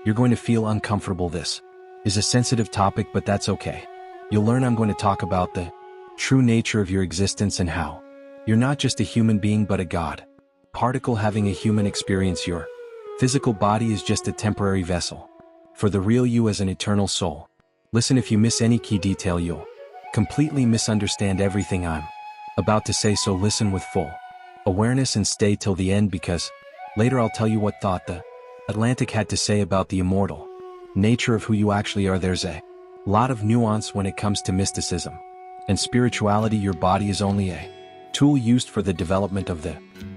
You're going to feel uncomfortable. This is a sensitive topic, but that's okay. You'll learn I'm going to talk about the true nature of your existence and how you're not just a human being but a God particle having a human experience. Your physical body is just a temporary vessel for the real you as an eternal soul. Listen, if you miss any key detail, you'll completely misunderstand everything I'm about to say, so listen with full awareness and stay till the end, because later I'll tell you what thought the Atlantic had to say about the immortal nature of who you actually are. There's a lot of nuance when it comes to mysticism and spirituality. Your body is only a tool used for the development of the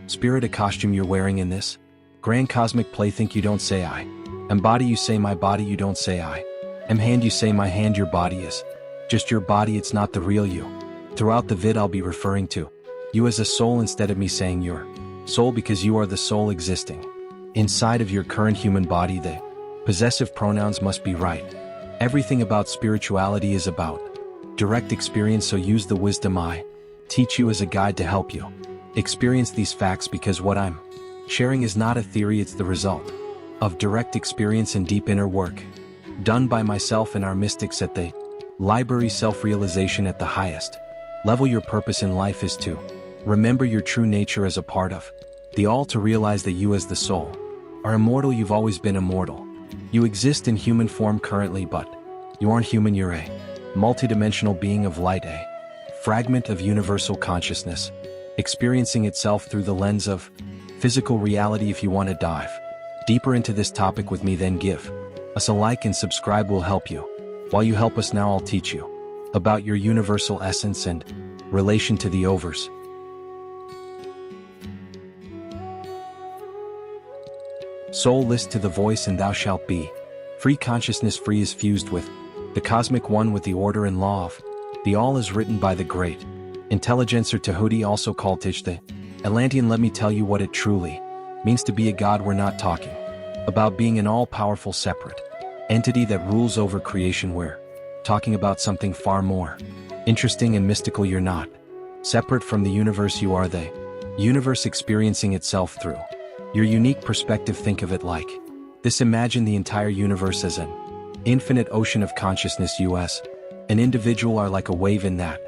spirit, a costume you're wearing in this grand cosmic play. Think you don't say I am body, you say my body. You don't say I am hand, you say my hand. Your body is just your body, it's not the real you. Throughout the vid I'll be referring to you as a soul instead of me saying your soul, because you are the soul existing inside of your current human body. The possessive pronouns must be right. Everything about spirituality is about direct experience, so use the wisdom I teach you as a guide to help you experience these facts, because what I'm sharing is not a theory, it's the result of direct experience and deep inner work done by myself and our mystics at the library. Self-realization at the highest level. Your purpose in life is to remember your true nature as a part of the all, to realize that you as the soul are immortal. You've always been immortal. You exist in human form currently, but you aren't human. You're a multidimensional being of light, a fragment of universal consciousness, experiencing itself through the lens of physical reality. If you want to dive deeper into this topic with me, then give us a like and subscribe. Will help you. While you help us now, I'll teach you about your universal essence and relation to the overs. Soul, list to the voice and thou shalt be free. Consciousness free is fused with the cosmic one, with the order and law of the all, is written by the great intelligencer Tahuti, also called Tish the Atlantean. Let me tell you what it truly means to be a god. We're not talking about being an all-powerful separate entity that rules over creation. We're talking about something far more interesting and mystical. You're not separate from the universe. You are the universe experiencing itself through your unique perspective. Think of it like this. Imagine the entire universe as an infinite ocean of consciousness. You as an individual are like a wave in that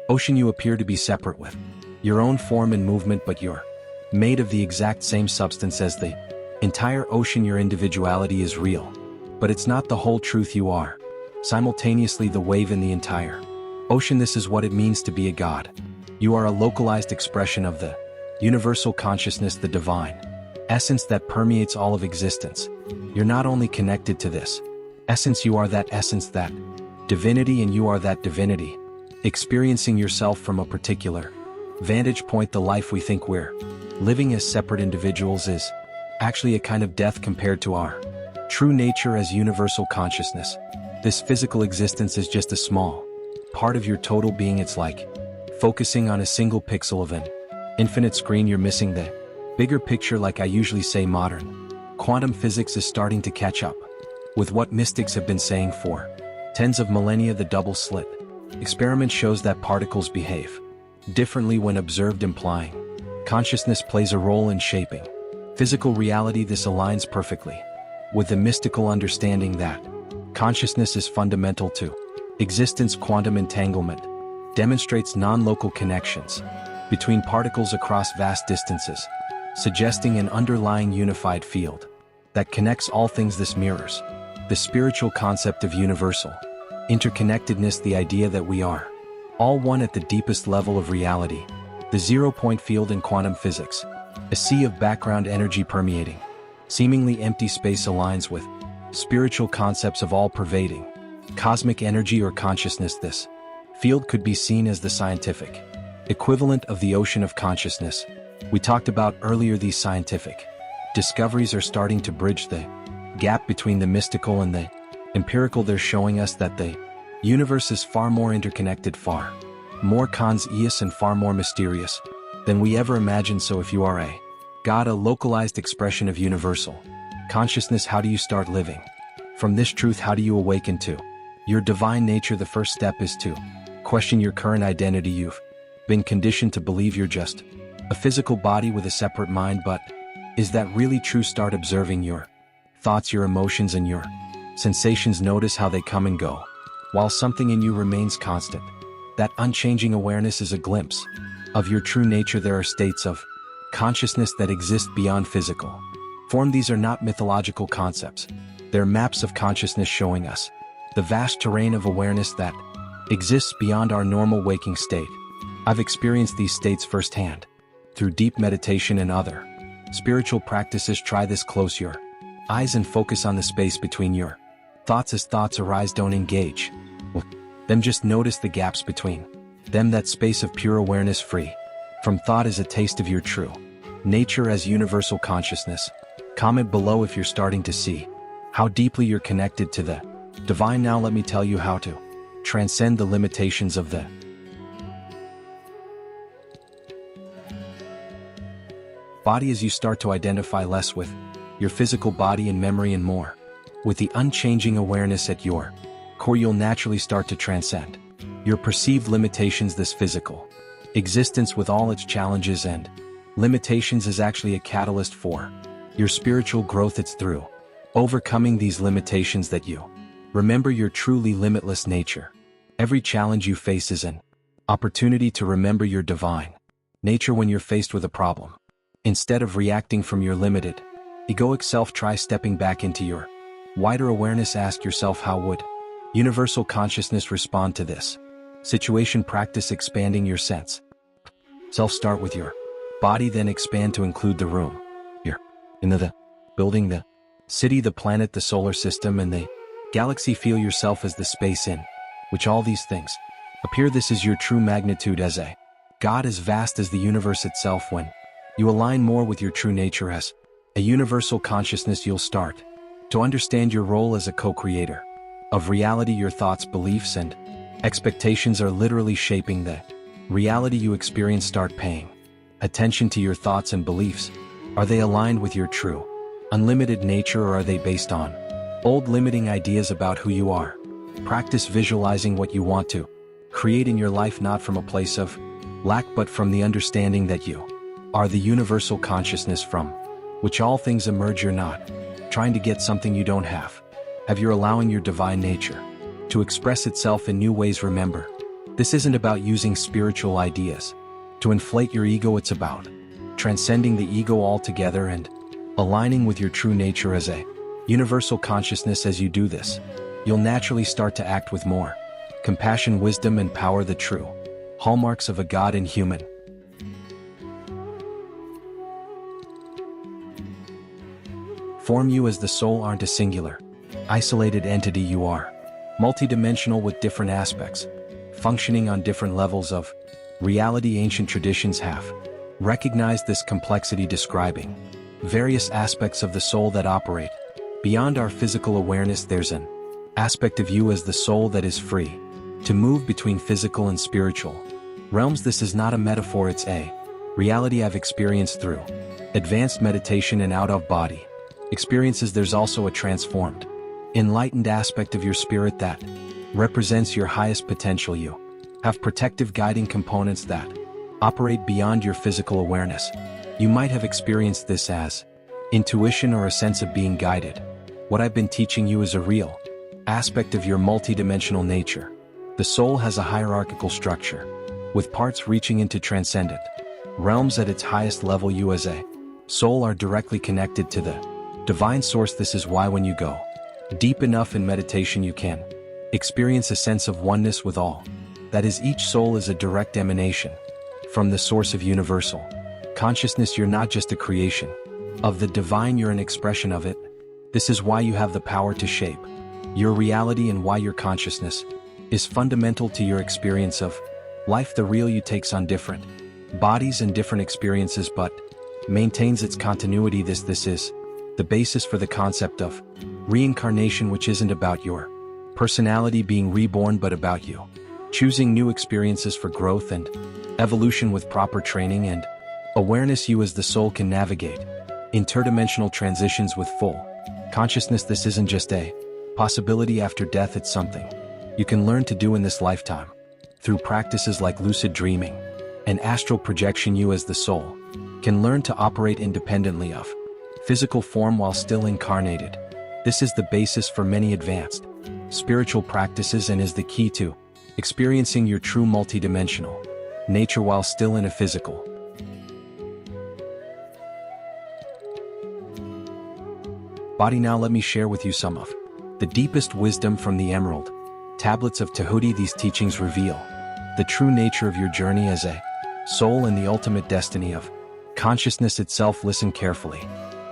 ocean. You appear to be separate with your own form and movement, but you're made of the exact same substance as the entire ocean. Your individuality is real, but it's not the whole truth. You are simultaneously the wave in the entire ocean. This is what it means to be a god. You are a localized expression of the universal consciousness, the divine essence that permeates all of existence. You're not only connected to this essence, you are that essence, that divinity, and you are that divinity experiencing yourself from a particular vantage point. The life we think we're living as separate individuals is actually a kind of death compared to our true nature as universal consciousness. This physical existence is just a small part of your total being. It's like focusing on a single pixel of an infinite screen. You're missing the bigger picture. Like I usually say, modern quantum physics is starting to catch up with what mystics have been saying for tens of millennia. The double slit experiment shows that particles behave differently when observed, implying consciousness plays a role in shaping physical reality. This aligns perfectly with the mystical understanding that consciousness is fundamental to existence. Quantum entanglement demonstrates non-local connections between particles across vast distances, suggesting an underlying unified field that connects all things. This mirrors the spiritual concept of universal interconnectedness, the idea that we are all one at the deepest level of reality. The zero-point field in quantum physics, a sea of background energy permeating seemingly empty space, aligns with spiritual concepts of all-pervading cosmic energy or consciousness. This field could be seen as the scientific equivalent of the ocean of consciousness we talked about earlier. These scientific discoveries are starting to bridge the gap between the mystical and the empirical. They're showing us that the universe is far more interconnected, far more conscious, and far more mysterious than we ever imagined. So if you are a god, a localized expression of universal consciousness, how do you start living from this truth? How do you awaken to your divine nature? The first step is to question your current identity. You've been conditioned to believe you're just a physical body with a separate mind, but is that really true? Start observing your thoughts, your emotions, and your sensations. Notice how they come and go, while something in you remains constant. That unchanging awareness is a glimpse of your true nature. There are states of consciousness that exist beyond physical form. These are not mythological concepts. They're maps of consciousness showing us the vast terrain of awareness that exists beyond our normal waking state. I've experienced these states firsthand through deep meditation and other spiritual practices. Try this. Close your eyes and focus on the space between your thoughts. As thoughts arise, don't engage with them, just notice the gaps between them. That space of pure awareness, free from thought, is a taste of your true nature as universal consciousness. Comment below if you're starting to see how deeply you're connected to the divine. Now let me tell you how to transcend the limitations of the body. As you start to identify less with your physical body and memory and more with the unchanging awareness at your core, you'll naturally start to transcend your perceived limitations. This physical existence, with all its challenges and limitations, is actually a catalyst for your spiritual growth. It's through overcoming these limitations that you remember your truly limitless nature. Every challenge you face is an opportunity to remember your divine nature. When you're faced with a problem, instead of reacting from your limited egoic self, try stepping back into your wider awareness. Ask yourself, how would universal consciousness respond to this situation? Practice expanding your sense self. Start with your body, then expand to include the room you're in, the building, the city, the planet, the solar system, and the galaxy. Feel yourself as the space in which all these things appear. This is your true magnitude as a God, as vast as the universe itself. When you align more with your true nature as a universal consciousness, you'll start to understand your role as a co-creator of reality. Your thoughts, beliefs, and expectations are literally shaping the reality you experience. Start paying attention to your thoughts and beliefs. Are they aligned with your true, unlimited nature, or are they based on old limiting ideas about who you are? Practice visualizing what you want to create in your life, not from a place of lack, but from the understanding that you are the universal consciousness from which all things emerge. You're not trying to get something you don't have. You're allowing your divine nature to express itself in new ways. Remember, this isn't about using spiritual ideas to inflate your ego. It's about transcending the ego altogether and aligning with your true nature as a universal consciousness. As you do this, you'll naturally start to act with more compassion, wisdom, and power, the true hallmarks of a God in human form. You as the soul aren't a singular, isolated entity. You are multidimensional, with different aspects functioning on different levels of reality. Ancient traditions have recognized this complexity, describing various aspects of the soul that operate beyond our physical awareness. There's an aspect of you as the soul that is free to move between physical and spiritual realms. This is not a metaphor, it's a reality I've experienced through advanced meditation and out-of-body experiences. There's also a transformed, enlightened aspect of your spirit that represents your highest potential. You have protective, guiding components that operate beyond your physical awareness. You might have experienced this as intuition or a sense of being guided. What I've been teaching you is a real aspect of your multidimensional nature. The soul has a hierarchical structure, with parts reaching into transcendent realms. At its highest level, you as a soul are directly connected to the divine source. This is why when you go deep enough in meditation, you can experience a sense of oneness with all. That is, each soul is a direct emanation from the source of universal consciousness. You're not just a creation of the divine, you're an expression of it. This is why you have the power to shape your reality and why your consciousness is fundamental to your experience of life. The real you takes on different bodies and different experiences, but maintains its continuity. This is the basis for the concept of reincarnation, which isn't about your personality being reborn, but about you choosing new experiences for growth and evolution. With proper training and awareness, you as the soul can navigate interdimensional transitions with full consciousness. This isn't just a possibility after death, it's something you can learn to do in this lifetime. Through practices like lucid dreaming and astral projection, you as the soul can learn to operate independently of physical form while still incarnated This is the basis for many advanced spiritual practices and is the key to experiencing your true multidimensional nature while still in a physical body. Now let me share with you some of the deepest wisdom from the Emerald Tablets of Tahuti. These teachings reveal the true nature of your journey as a soul and the ultimate destiny of consciousness itself. Listen carefully,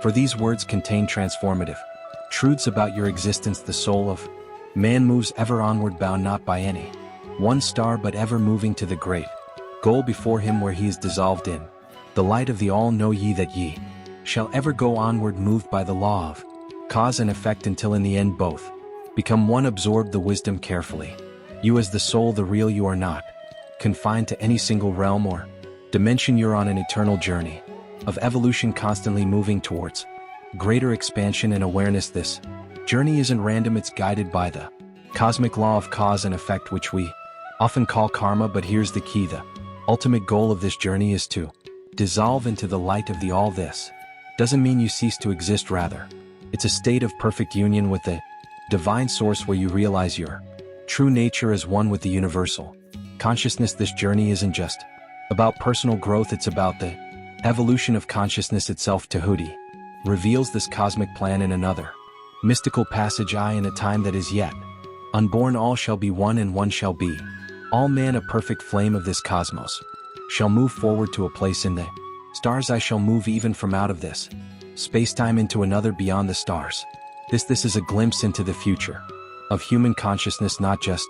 for these words contain transformative truths about your existence. The soul of man moves ever onward, bound not by any one star but ever moving to the great goal before him, where he is dissolved in the light of the all. Know ye that ye shall ever go onward, moved by the law of cause and effect, until in the end both become one. Absorb the wisdom carefully. You as the soul, the real, you are not confined to any single realm or dimension. You're on an eternal journey of evolution, constantly moving towards greater expansion and awareness. This journey isn't random, it's guided by the cosmic law of cause and effect, which we often call karma. But here's the key: the ultimate goal of this journey is to dissolve into the light of the all. This doesn't mean you cease to exist, rather, it's a state of perfect union with the divine source, where you realize your true nature as one with the universal consciousness. This journey isn't just about personal growth, it's about the evolution of consciousness itself. Tahuti reveals this cosmic plan in another mystical passage. In a time that is yet unborn, all shall be one and one shall be all. Man, a perfect flame of this cosmos, shall move forward to a place in the stars. I shall move even from out of this space-time into another beyond the stars. This is a glimpse into the future of human consciousness, not just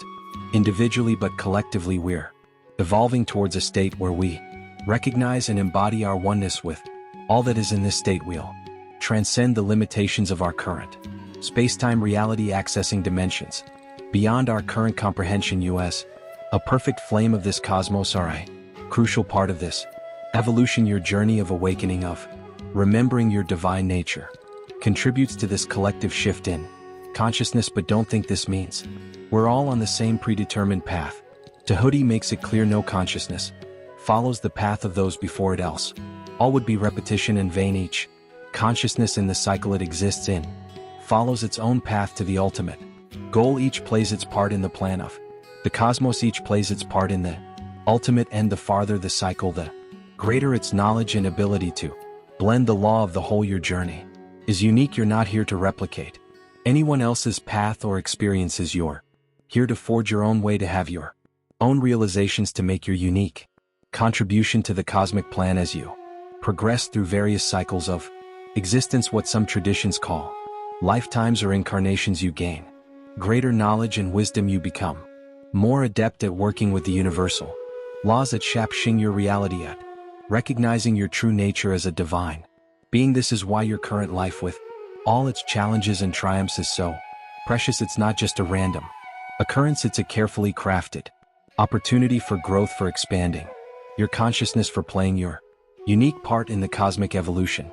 individually but collectively. We're evolving towards a state where we recognize and embody our oneness with all that is. In this state, we'll transcend the limitations of our current space-time reality, accessing dimensions beyond our current comprehension. You as a perfect flame of this cosmos are a crucial part of this evolution. Your journey of awakening, of remembering your divine nature, contributes to this collective shift in consciousness. But don't think this means we're all on the same predetermined path. Tahuti makes it clear no consciousness follows the path of those before it, else all would be repetition and vain. Each consciousness in the cycle it exists in follows its own path to the ultimate goal. Each plays its part in the plan of the cosmos, each plays its part in the ultimate end. The farther the cycle, the greater its knowledge and ability to blend the law of the whole. Your journey is unique. You're not here to replicate anyone else's path or experiences. You're here to forge your own way, to have your own realizations, to make your unique contribution to the cosmic plan. As you progress through various cycles of existence, what some traditions call lifetimes or incarnations, you gain greater knowledge and wisdom. You become more adept at working with the universal laws, at shaping your reality, at recognizing your true nature as a divine being. This is why your current life, with all its challenges and triumphs, is so precious. It's not just a random occurrence, it's a carefully crafted opportunity for growth, for expanding your consciousness, for playing your unique part in the cosmic evolution.